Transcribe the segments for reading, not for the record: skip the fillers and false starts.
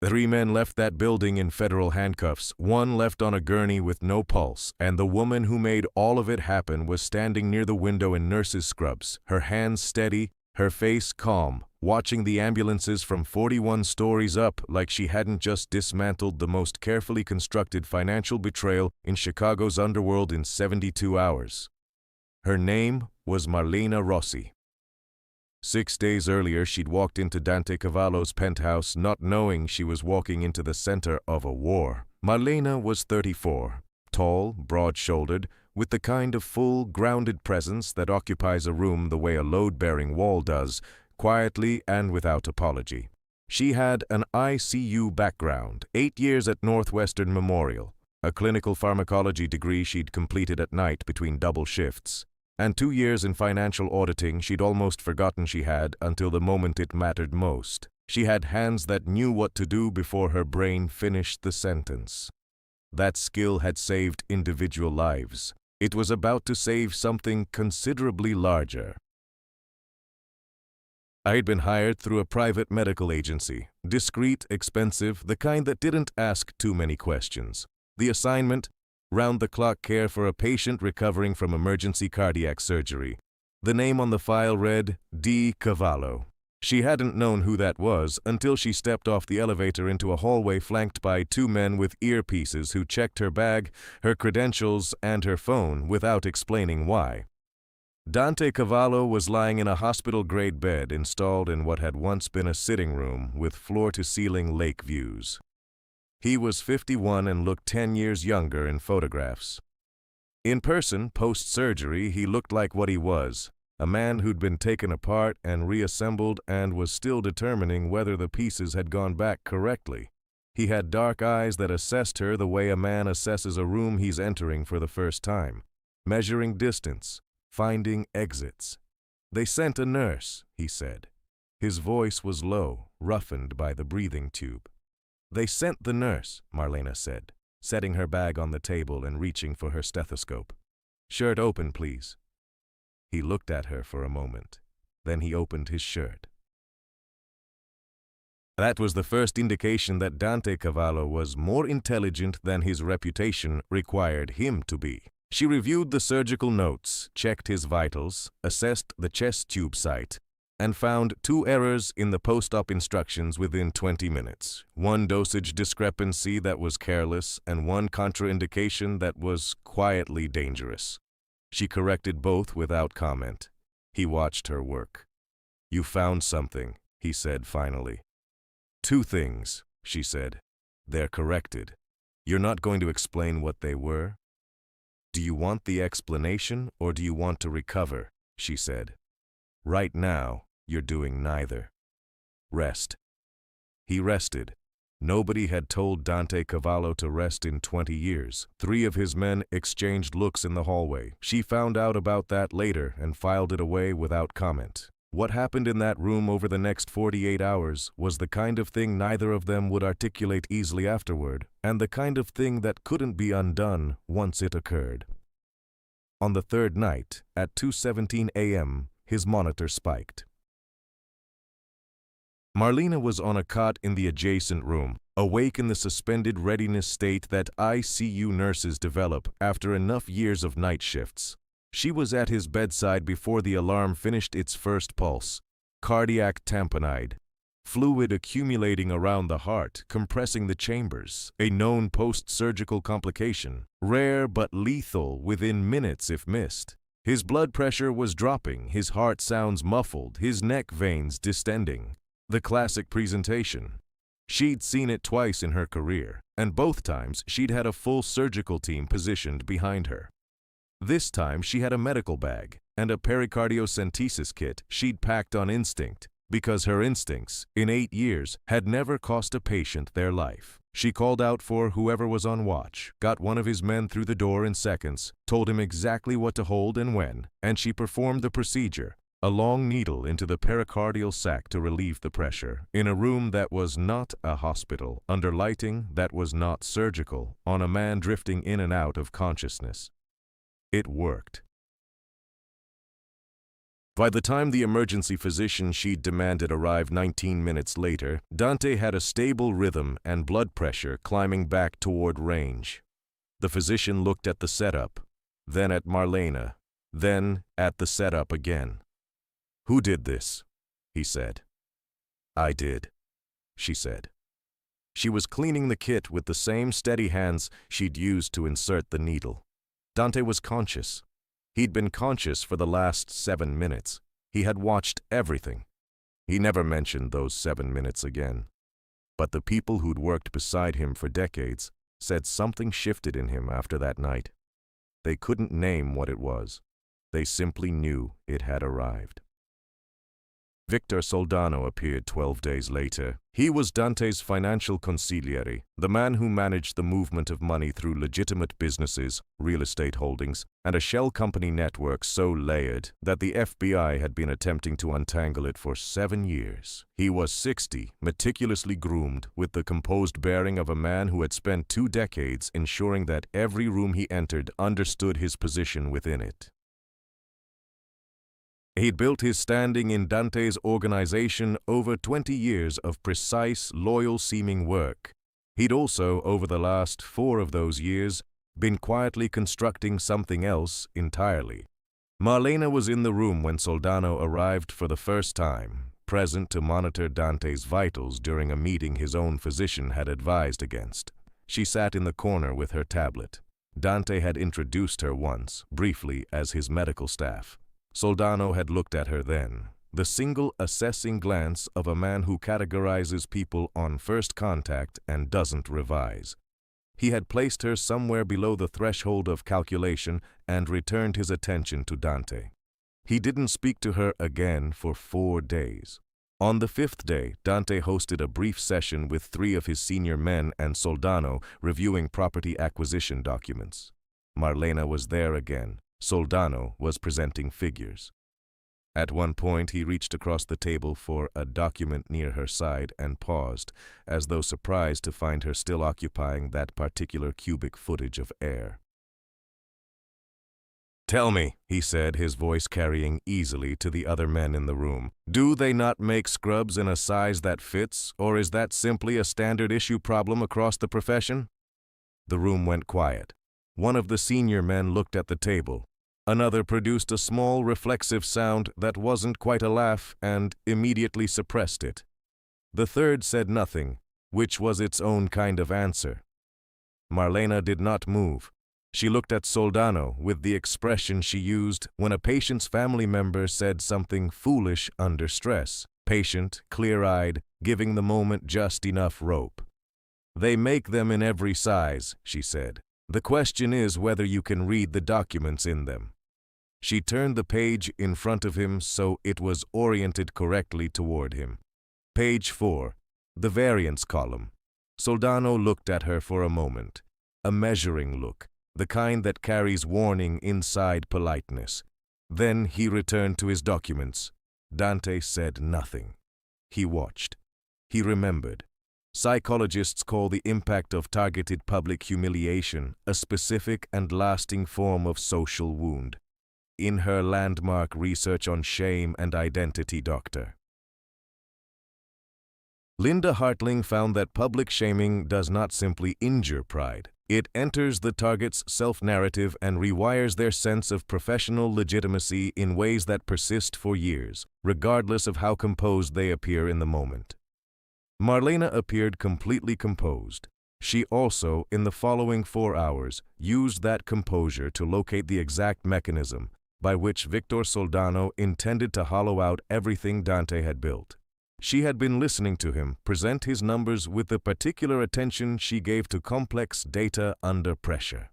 3 men left that building in federal handcuffs, 1 left on a gurney with no pulse, and the woman who made all of it happen was standing near the window in nurse's scrubs, her hands steady, her face calm, watching the ambulances from 41 stories up like she hadn't just dismantled the most carefully constructed financial betrayal in Chicago's underworld in 72 hours. Her name was Marlena Rossi. 6 days earlier, she'd walked into Dante Cavallo's penthouse not knowing she was walking into the center of a war. Marlena was 34, tall, broad-shouldered, with the kind of full, grounded presence that occupies a room the way a load-bearing wall does, quietly and without apology. She had an ICU background, 8 years at Northwestern Memorial, a clinical pharmacology degree she'd completed at night between double shifts, and 2 years in financial auditing she'd almost forgotten she had until the moment it mattered most. She had hands that knew what to do before her brain finished the sentence. That skill had saved individual lives. It was about to save something considerably larger. I'd been hired through a private medical agency, discreet, expensive, the kind that didn't ask too many questions. The assignment? Round-the-clock care for a patient recovering from emergency cardiac surgery. The name on the file read Dante Cavallo. She hadn't known who that was until she stepped off the elevator into a hallway flanked by 2 men with earpieces who checked her bag, her credentials, and her phone without explaining why. Dante Cavallo was lying in a hospital-grade bed installed in what had once been a sitting room with floor-to-ceiling lake views. He was 51 and looked 10 years younger in photographs. In person, post-surgery, he looked like what he was, a man who'd been taken apart and reassembled and was still determining whether the pieces had gone back correctly. He had dark eyes that assessed her the way a man assesses a room he's entering for the first time, measuring distance, finding exits. "They sent a nurse," he said. His voice was low, roughened by the breathing tube. "They sent the nurse," Marlena said, setting her bag on the table and reaching for her stethoscope. "Shirt open, please." He looked at her for a moment. Then he opened his shirt. That was the first indication that Dante Cavallo was more intelligent than his reputation required him to be. She reviewed the surgical notes, checked his vitals, assessed the chest tube site, and found 2 errors in the post-op instructions within 20 minutes. 1 dosage discrepancy that was careless and 1 contraindication that was quietly dangerous. She corrected both without comment. He watched her work. "You found something," he said finally. "2 things," she said. "They're corrected. You're not going to explain what they were?" "Do you want the explanation or do you want to recover?" she said. "Right now, you're doing neither. Rest." He rested. Nobody had told Dante Cavallo to rest in 20 years. 3 of his men exchanged looks in the hallway. She found out about that later and filed it away without comment. What happened in that room over the next 48 hours was the kind of thing neither of them would articulate easily afterward, and the kind of thing that couldn't be undone once it occurred. On the 3rd night, at 2:17 a.m., his monitor spiked. Marlena was on a cot in the adjacent room, awake in the suspended readiness state that ICU nurses develop after enough years of night shifts. She was at his bedside before the alarm finished its first pulse. Cardiac tamponade. Fluid accumulating around the heart, compressing the chambers, a known post-surgical complication, rare but lethal within minutes if missed. His blood pressure was dropping, his heart sounds muffled, his neck veins distending. The classic presentation. She'd seen it twice in her career, and both times she'd had a full surgical team positioned behind her. This time she had a medical bag and a pericardiocentesis kit she'd packed on instinct, because her instincts, in 8 years, had never cost a patient their life. She called out for whoever was on watch, got one of his men through the door in seconds, told him exactly what to hold and when, and she performed the procedure, a long needle into the pericardial sac to relieve the pressure, in a room that was not a hospital, under lighting that was not surgical, on a man drifting in and out of consciousness. It worked. By the time the emergency physician she'd demanded arrived 19 minutes later, Dante had a stable rhythm and blood pressure climbing back toward range. The physician looked at the setup, then at Marlena, then at the setup again. "Who did this?" he said. "I did," she said. She was cleaning the kit with the same steady hands she'd used to insert the needle. Dante was conscious. He'd been conscious for the last 7 minutes. He had watched everything. He never mentioned those 7 minutes again. But the people who'd worked beside him for decades said something shifted in him after that night. They couldn't name what it was. They simply knew it had arrived. Victor Soldano appeared 12 days later. He was Dante's financial consigliere, the man who managed the movement of money through legitimate businesses, real estate holdings, and a shell company network so layered that the FBI had been attempting to untangle it for 7 years. He was 60, meticulously groomed, with the composed bearing of a man who had spent 2 decades ensuring that every room he entered understood his position within it. He'd built his standing in Dante's organization over 20 years of precise, loyal-seeming work. He'd also, over the last 4 of those years, been quietly constructing something else entirely. Marlena was in the room when Soldano arrived for the first time, present to monitor Dante's vitals during a meeting his own physician had advised against. She sat in the corner with her tablet. Dante had introduced her once, briefly, as his medical staff. Soldano had looked at her then, the single assessing glance of a man who categorizes people on first contact and doesn't revise. He had placed her somewhere below the threshold of calculation and returned his attention to Dante. He didn't speak to her again for 4 days. On the 5th day, Dante hosted a brief session with 3 of his senior men and Soldano reviewing property acquisition documents. Marlena was there again. Soldano was presenting figures. At one point, he reached across the table for a document near her side and paused, as though surprised to find her still occupying that particular cubic footage of air. "Tell me," he said, his voice carrying easily to the other men in the room, "do they not make scrubs in a size that fits, or is that simply a standard issue problem across the profession?" The room went quiet. One of the senior men looked at the table. Another produced a small, reflexive sound that wasn't quite a laugh and immediately suppressed it. The third said nothing, which was its own kind of answer. Marlena did not move. She looked at Soldano with the expression she used when a patient's family member said something foolish under stress, patient, clear-eyed, giving the moment just enough rope. "They make them in every size," she said. "The question is whether you can read the documents in them." She turned the page in front of him so it was oriented correctly toward him. Page 4, the variance column. Soldano looked at her for a moment, a measuring look, the kind that carries warning inside politeness. Then he returned to his documents. Dante said nothing. He watched. He remembered. Psychologists call the impact of targeted public humiliation a specific and lasting form of social wound. In her landmark research on shame and identity, Dr. Linda Hartling found that public shaming does not simply injure pride. It enters the target's self-narrative and rewires their sense of professional legitimacy in ways that persist for years, regardless of how composed they appear in the moment. Marlena appeared completely composed. She also, in the following 4 hours, used that composure to locate the exact mechanism by which Victor Soldano intended to hollow out everything Dante had built. She had been listening to him present his numbers with the particular attention she gave to complex data under pressure.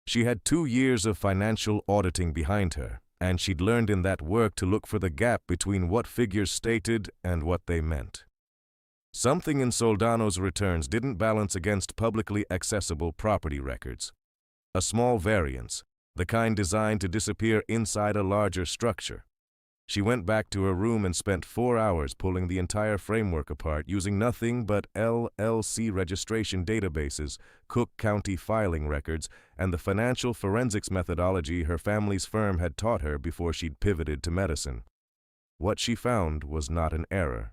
She had 2 years of financial auditing behind her, and she'd learned in that work to look for the gap between what figures stated and what they meant. Something in Soldano's returns didn't balance against publicly accessible property records. A small variance, the kind designed to disappear inside a larger structure. She went back to her room and spent 4 hours pulling the entire framework apart using nothing but LLC registration databases, Cook County filing records, and the financial forensics methodology her family's firm had taught her before she'd pivoted to medicine. what she found was not an error.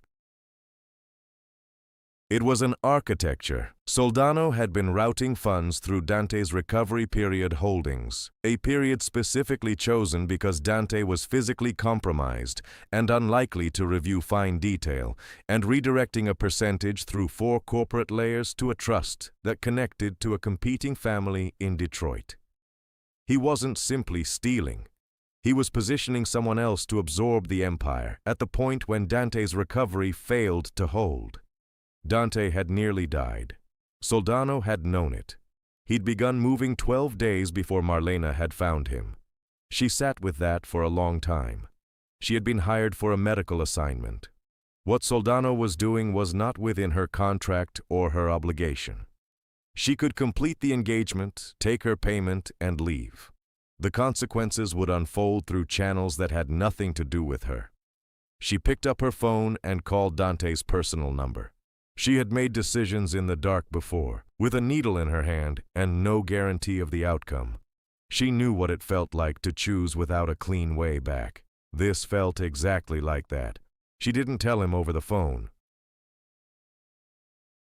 It was an architecture. Soldano had been routing funds through Dante's recovery period holdings, a period specifically chosen because Dante was physically compromised and unlikely to review fine detail, and redirecting a percentage through 4 corporate layers to a trust that connected to a competing family in Detroit. He wasn't simply stealing. He was positioning someone else to absorb the empire at the point when Dante's recovery failed to hold. Dante had nearly died. Soldano had known it. He'd begun moving 12 days before Marlena had found him. She sat with that for a long time. She had been hired for a medical assignment. What Soldano was doing was not within her contract or her obligation. She could complete the engagement, take her payment, and leave. The consequences would unfold through channels that had nothing to do with her. She picked up her phone and called Dante's personal number. She had made decisions in the dark before, with a needle in her hand and no guarantee of the outcome. She knew what it felt like to choose without a clean way back. This felt exactly like that. She didn't tell him over the phone.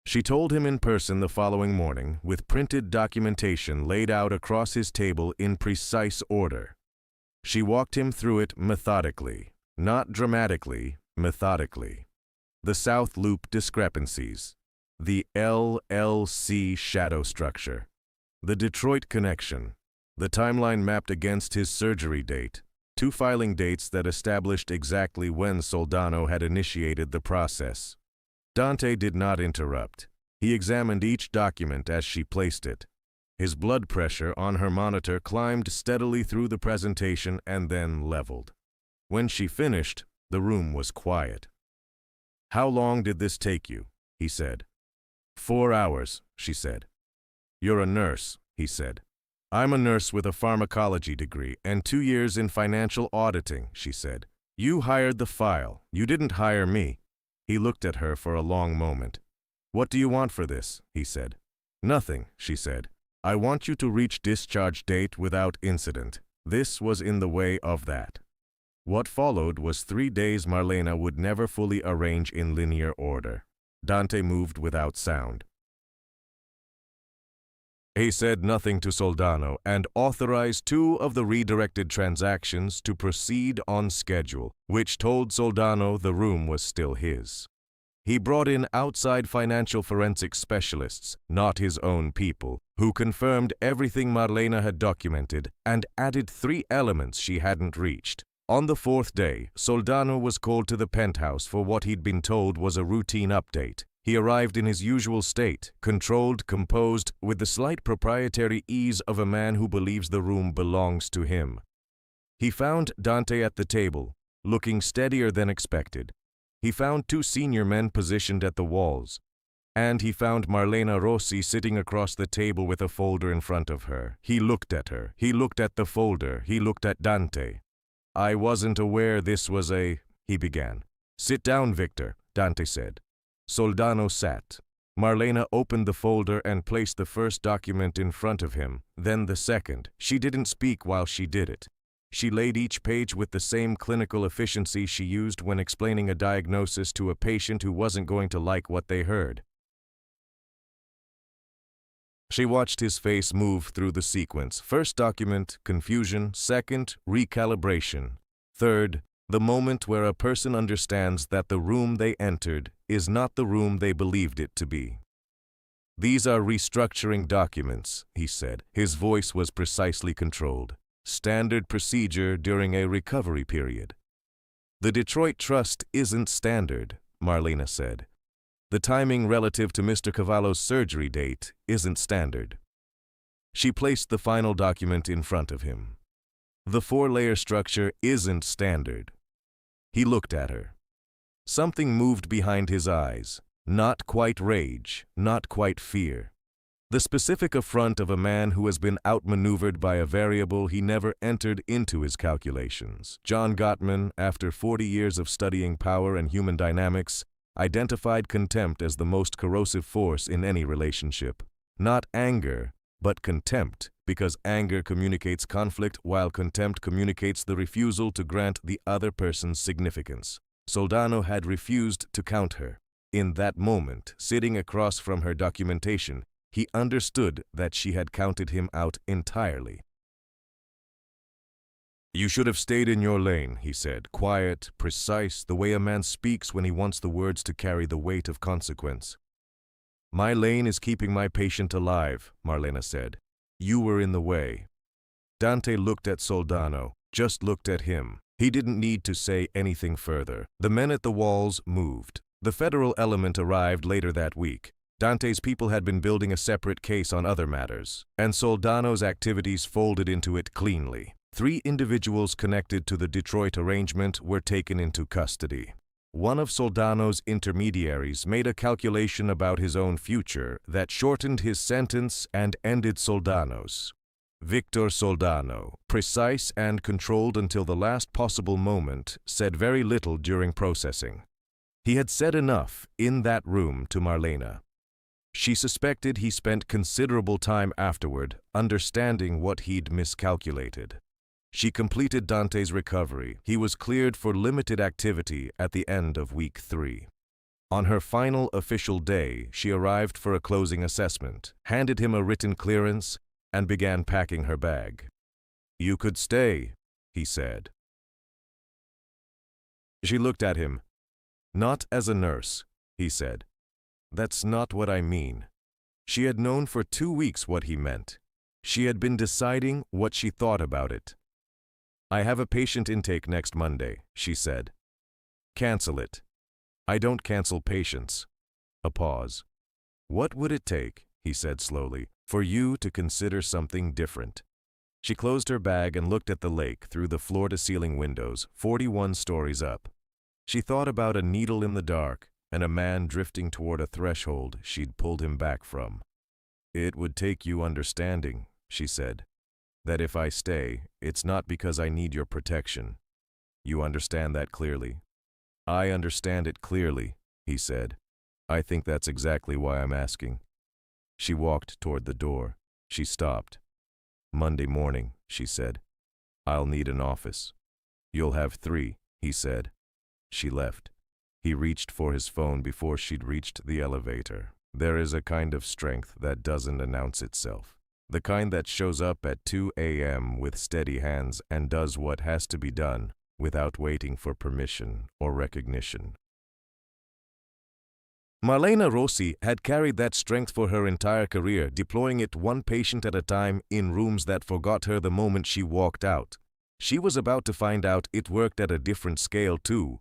She told him in person the following morning, with printed documentation laid out across his table in precise order. She walked him through it methodically, not dramatically, methodically. The South Loop discrepancies, the LLC shadow structure, the Detroit connection, the timeline mapped against his surgery date, 2 filing dates that established exactly when Soldano had initiated the process. Dante did not interrupt. He examined each document as she placed it. His blood pressure on her monitor climbed steadily through the presentation and then leveled. When she finished, the room was quiet. "How long did this take you?" he said. 4 hours, she said. "You're a nurse," he said. "I'm a nurse with a pharmacology degree and 2 years in financial auditing," she said. "You hired the file. You didn't hire me." He looked at her for a long moment. "What do you want for this?" he said. "Nothing," she said. "I want you to reach discharge date without incident." This was in the way of that. What followed was 3 days Marlena would never fully arrange in linear order. Dante moved without sound. He said nothing to Soldano and authorized 2 of the redirected transactions to proceed on schedule, which told Soldano the room was still his. He brought in outside financial forensic specialists, not his own people, who confirmed everything Marlena had documented and added 3 elements she hadn't reached. On the 4th day, Soldano was called to the penthouse for what he'd been told was a routine update. He arrived in his usual state, controlled, composed, with the slight proprietary ease of a man who believes the room belongs to him. He found Dante at the table, looking steadier than expected. He found 2 senior men positioned at the walls. And he found Marlena Rossi sitting across the table with a folder in front of her. He looked at her. He looked at the folder. He looked at Dante. "I wasn't aware this was a—" he began. "Sit down, Victor," Dante said. Soldano sat. Marlena opened the folder and placed the first document in front of him, then the second. She didn't speak while she did it. She laid each page with the same clinical efficiency she used when explaining a diagnosis to a patient who wasn't going to like what they heard. She watched his face move through the sequence. First document, confusion. Second, recalibration. Third, the moment where a person understands that the room they entered is not the room they believed it to be. "These are restructuring documents," he said. His voice was precisely controlled. "Standard procedure during a recovery period." "The Detroit Trust isn't standard," Marlena said. "The timing relative to Mr. Cavallo's surgery date isn't standard." She placed the final document in front of him. "The 4-layer structure isn't standard." He looked at her. Something moved behind his eyes. Not quite rage, not quite fear. The specific affront of a man who has been outmaneuvered by a variable he never entered into his calculations. John Gottman, after 40 years of studying power and human dynamics, identified contempt as the most corrosive force in any relationship. Not anger, but contempt, because anger communicates conflict while contempt communicates the refusal to grant the other person's significance. Soldano had refused to count her. In that moment, sitting across from her documentation, he understood that she had counted him out entirely. "You should have stayed in your lane," he said, quiet, precise, the way a man speaks when he wants the words to carry the weight of consequence. "My lane is keeping my patient alive," Marlena said. "You were in the way." Dante looked at Soldano, just looked at him. He didn't need to say anything further. The men at the walls moved. The federal element arrived later that week. Dante's people had been building a separate case on other matters, and Soldano's activities folded into it cleanly. 3 individuals connected to the Detroit arrangement were taken into custody. One of Soldano's intermediaries made a calculation about his own future that shortened his sentence and ended Soldano's. Victor Soldano, precise and controlled until the last possible moment, said very little during processing. He had said enough in that room to Marlena. She suspected he spent considerable time afterward understanding what he'd miscalculated. She completed Dante's recovery. He was cleared for limited activity at the end of week 3. On her final official day, she arrived for a closing assessment, handed him a written clearance, and began packing her bag. "You could stay," he said. She looked at him. "Not as a nurse," he said. "That's not what I mean." She had known for 2 weeks what he meant. She had been deciding what she thought about it. "I have a patient intake next Monday," she said. "Cancel it." "I don't cancel patients." A pause. "What would it take," he said slowly, "for you to consider something different?" She closed her bag and looked at the lake through the floor-to-ceiling windows, 41 stories up. She thought about a needle in the dark and a man drifting toward a threshold she'd pulled him back from. "It would take you understanding," she said, "that if I stay, it's not because I need your protection. You understand that clearly?" "I understand it clearly," he said. "I think that's exactly why I'm asking." She walked toward the door. She stopped. "Monday morning," she said. "I'll need an office." "You'll have 3, he said. She left. He reached for his phone before she'd reached the elevator. There is a kind of strength that doesn't announce itself. The kind that shows up at 2 a.m. with steady hands and does what has to be done without waiting for permission or recognition. Marlena Rossi had carried that strength for her entire career, deploying it one patient at a time in rooms that forgot her the moment she walked out. She was about to find out it worked at a different scale too,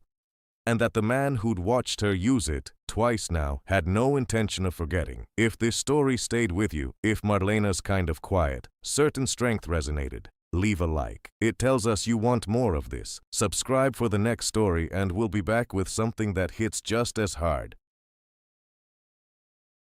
and that the man who'd watched her use it twice now had no intention of forgetting. If this story stayed with you, if Marlena's kind of quiet, certain strength resonated, leave a like. It tells us you want more of this. Subscribe for the next story and we'll be back with something that hits just as hard.